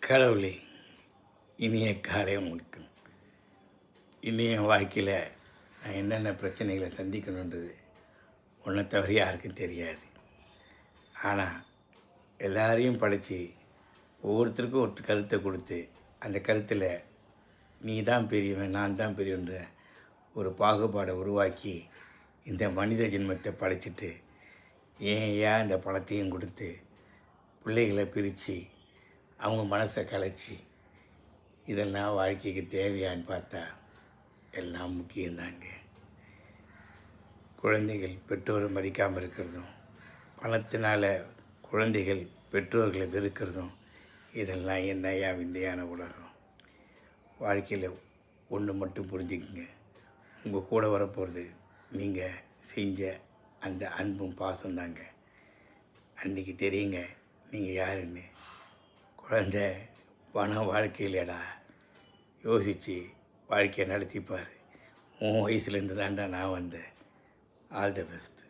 கடவுளே, இனிய காலை வணக்கம். இனிய வாழ்க்கையில் நான் என்னென்ன பிரச்சனைகளை சந்திக்கணுன்றது உன்னை தவிர யாருக்கும் தெரியாது. ஆனால் எல்லாரையும் படைச்சி ஒவ்வொருத்தருக்கும் ஒரு கருத்தை கொடுத்து அந்த கருத்தில் நீ தான் பெரியவன், நான் தான் பெரியவன்ற ஒரு பாகுபாடை உருவாக்கி இந்த மனித ஜென்மத்தை படைச்சிட்டு ஏன் இந்த பணத்தையும் கொடுத்து பிள்ளைகளை பிரித்து அவங்க மனசை கலைச்சி இதெல்லாம் வாழ்க்கைக்கு தேவையான்னு பார்த்தா எல்லாம் முக்கியம்தாங்க. குழந்தைகள் பெற்றோரை மதிக்காமல் இருக்கிறதும், பணத்தினால் குழந்தைகள் பெற்றோர்களை வெறுக்கிறதும், இதெல்லாம் என்னையா விந்தையான உலகம். வாழ்க்கையில் ஒன்று மட்டும் புரிஞ்சுக்குங்க, உங்கள் கூட வரப்போகிறது நீங்கள் செஞ்ச அந்த அன்பும் பாசம்தாங்க. அன்றைக்கி தெரியுங்க நீங்கள் யாருன்னு. குழந்த பணம் வாழ்க்கையிலடா, யோசித்து வாழ்க்கையை நடத்திப்பார். 3 வயசுலேருந்து தான்டா நான் வந்தேன். All the best.